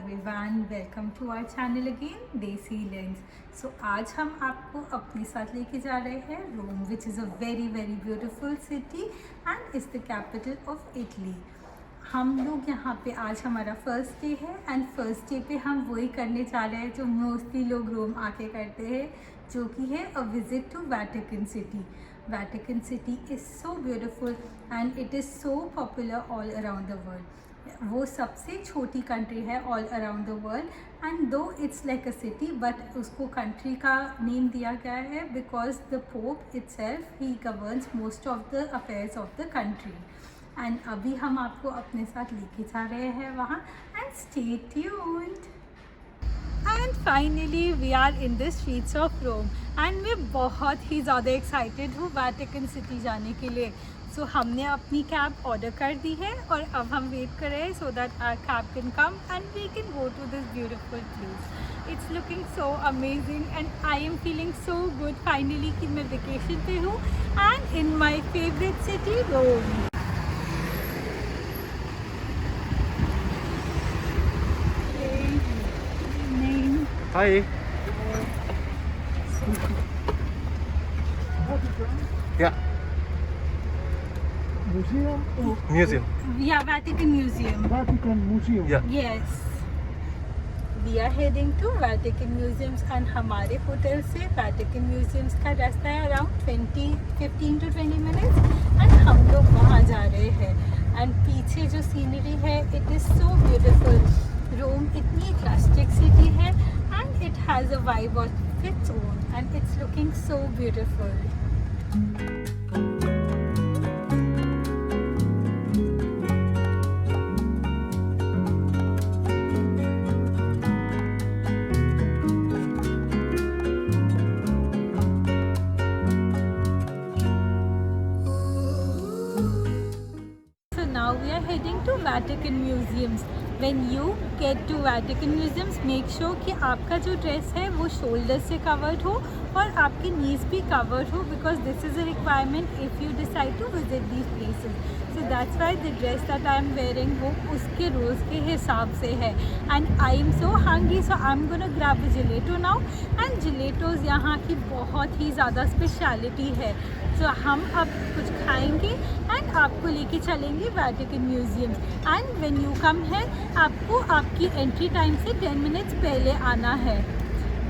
everyone, welcome to our channel again, Desi Lens. So आज हम आपको अपने साथ लेके जा रहे हैं रोम, which is a very beautiful city and is the capital of Italy. हम लोग यहाँ पे आज हमारा फर्स्ट डे है एंड फर्स्ट डे पे हम वही करने जा रहे हैं जो मोस्टली लोग रोम आके करते हैं, जो कि है a visit to Vatican City. Vatican City is so beautiful and it is so popular all around the world. वो सबसे छोटी कंट्री है all around the world and though it's like a city but उसको country का name दिया गया है because the Pope itself ही governs most of the affairs of the country. And अभी हम आपको अपने साथ लेके जा रहे हैं वहाँ and stay tuned. And finally we are in the streets of Rome and मैं बहुत ही ज़्यादा एक्साइटेड हूँ वैटिकन सिटी जाने के लिए. सो हमने अपनी कैब ऑर्डर कर दी है और अब हम वेट कर रहे हैं so that our cab can come and we can go to this beautiful place. It's looking so amazing and I am feeling so good finally कि मैं वेकेशन पे हूँ and in my favourite city Rome. Hi. Yeah. Museum? Museum. Yeah, Vatican Museum. Vatican Museum. Yeah. Yes. We are heading to Vatican Museums and हमारे hotel से Vatican Museums का रास्ता है around 15 to 20 minutes and हम लोग वहाँ जा रहे हैं. एंड पीछे जो सीनरी है इट इज़ सो ब्यूटिफुल. रोम इतनी क्लासिक सिटी है and it has a vibe of its own and it's looking so beautiful. So now we are heading to Vatican Museums. When you get to Vatican Museums, make sure कि आपका जो dress है वो shoulder से covered हो और आपकी नीज भी कवर्ड हो because this is a requirement if you decide to visit these places. So that's why the dress that I am wearing वो उसके रोज़ के हिसाब से है. And I am so hungry so I am gonna grab a gelato now. And gelatos यहाँ की बहुत ही ज़्यादा स्पेशलिटी है. तो हम अब कुछ खाएंगे एंड आपको लेके चलेंगे Vatican museum. And when you come है आपको आपकी एंट्री टाइम से 10 मिनट्स पहले आना है.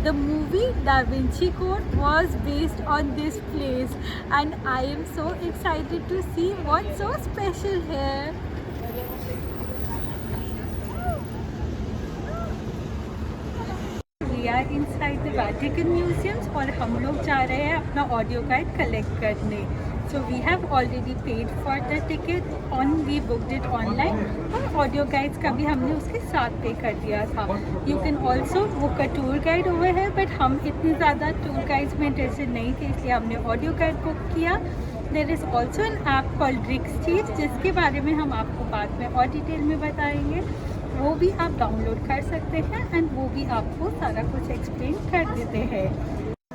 The movie Da Vinci Code was based on this place and I am so excited to see what so special है. We are inside the Vatican Museums और हम लोग जा रहे हैं अपना ऑडियो गाइड कलेक्ट करने. So we have already paid for the ticket we booked it online और ऑडियो गाइड्स का भी हमने उसके साथ पे कर दिया था. You can also book a tour guide over here but हम इतनी ज़्यादा टूर गाइड्स में इंटरेस्टेड नहीं थे इसलिए हमने ऑडियो गाइड बुक किया. There is also an app called Ricksteed जिसके बारे में हम आपको बाद में और डिटेल में बताएंगे. वो भी आप डाउनलोड कर सकते हैं एंड वो भी आपको सारा कुछ एक्सप्लेन कर देते हैं.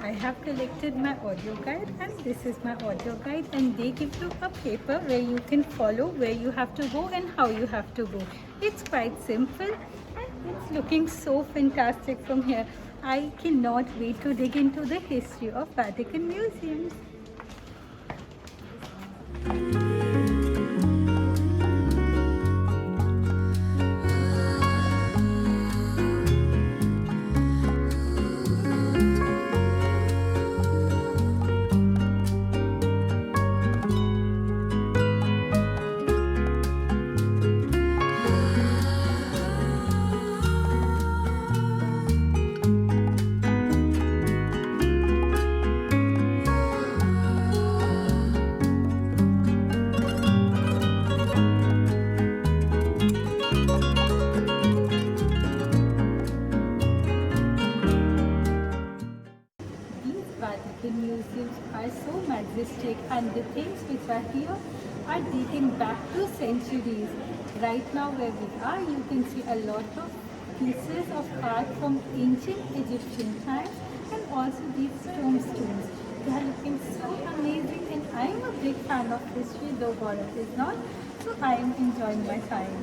I have collected my audio guide and this is my audio guide and they give you a paper where you can follow where you have to go and how you have to go. It's quite simple and it's looking so fantastic from here. I cannot wait to dig into the history of Vatican Museums. Vatican museums are so majestic and the things which are here are dating back to centuries. Right now where we are you can see a lot of pieces of art from ancient Egyptian times and also these tombstones. They are looking so amazing and I am a big fan of history though Gaurav is not, so I am enjoying my time.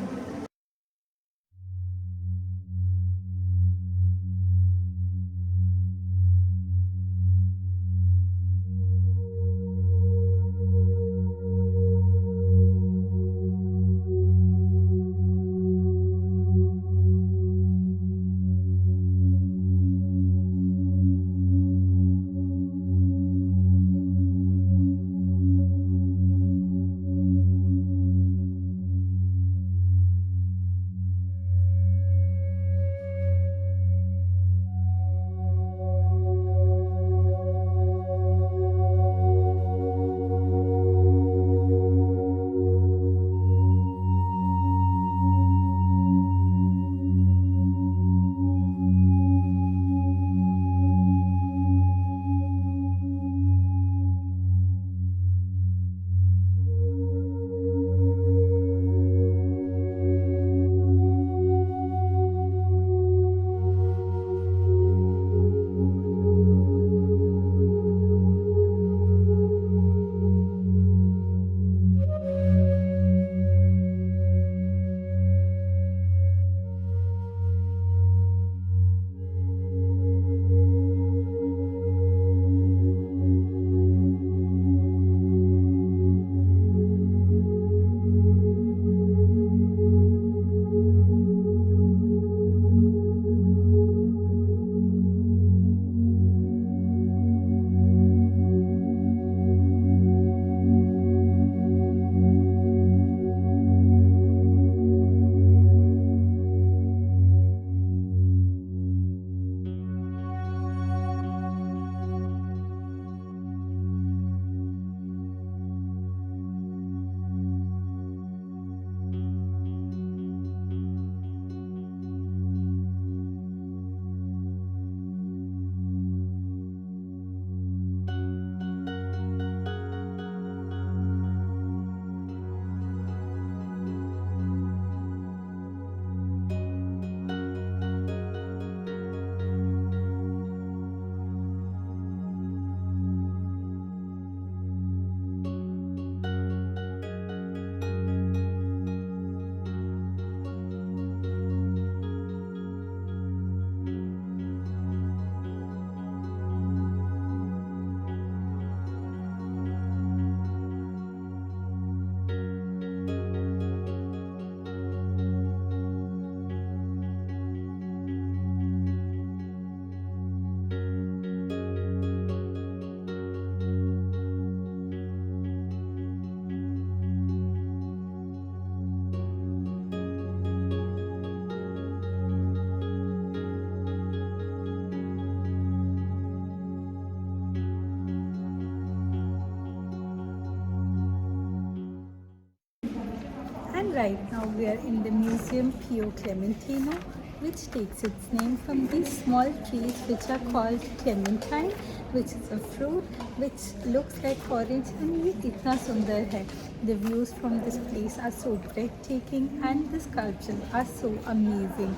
right now we are in the Museum Pio Clementino, which takes its name from these small trees which are called clementine, which is a fruit which looks like orange, and ये इतना सुंदर है. The views from this place are so breathtaking and the sculptures are so amazing.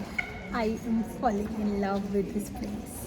I am falling in love with this place.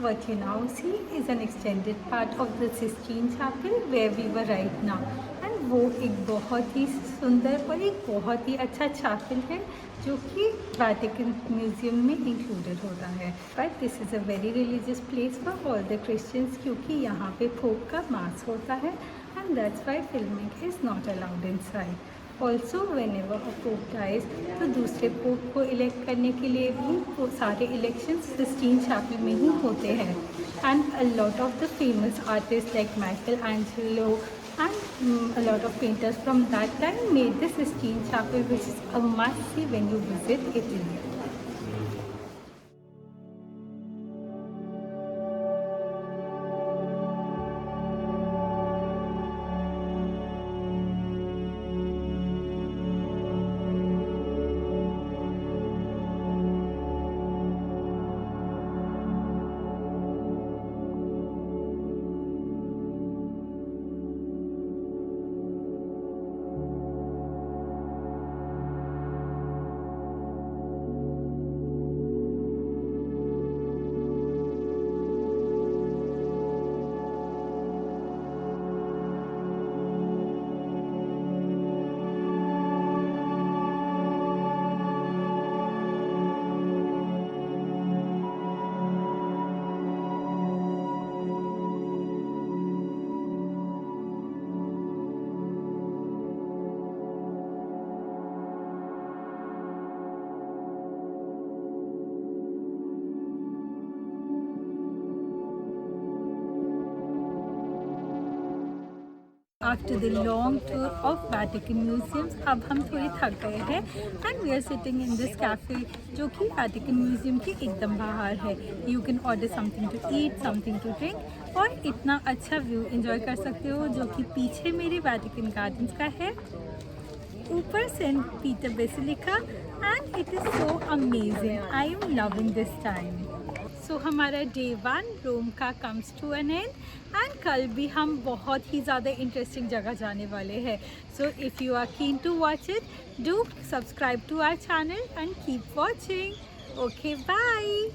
What you now see is an extended part of the Sistine Chapel where we were right now. And वो एक बहुत ही सुंदर और एक बहुत ही अच्छा chapel है जो कि वेटिकन म्यूजियम में इंक्लूडेड होता है. But this is a very religious place for all the Christians क्योंकि यहाँ पे पोप का मास होता है and that's why filming is not allowed inside. Also whenever a pope dies तो दूसरे पोप को इलेक्ट करने के लिए भी वो सारे इलेक्शन सिस्टीन चैपल में ही होते हैं. And a lot of the famous artist like Michael Angelo, and a lot of painters from that time made this Sistine Chapel, which is a must see when you visit Italy. After the long tour of Vatican Museums, अब हम थोड़े थक गए हैं and we are sitting in this cafe जो कि Vatican Museum के एकदम बाहर है. You can order something to eat, something to drink और इतना अच्छा व्यू एंजॉय कर सकते हो जो कि पीछे मेरे Vatican Gardens का है, ऊपर Saint Peter Basilica and it is so amazing. I am loving this time. So हमारा डे 1 रोम का comes to an end and कल भी हम बहुत ही ज़्यादा इंटरेस्टिंग जगह जाने वाले हैं. So if you are keen to watch it, do subscribe to our channel and keep watching. Okay, bye.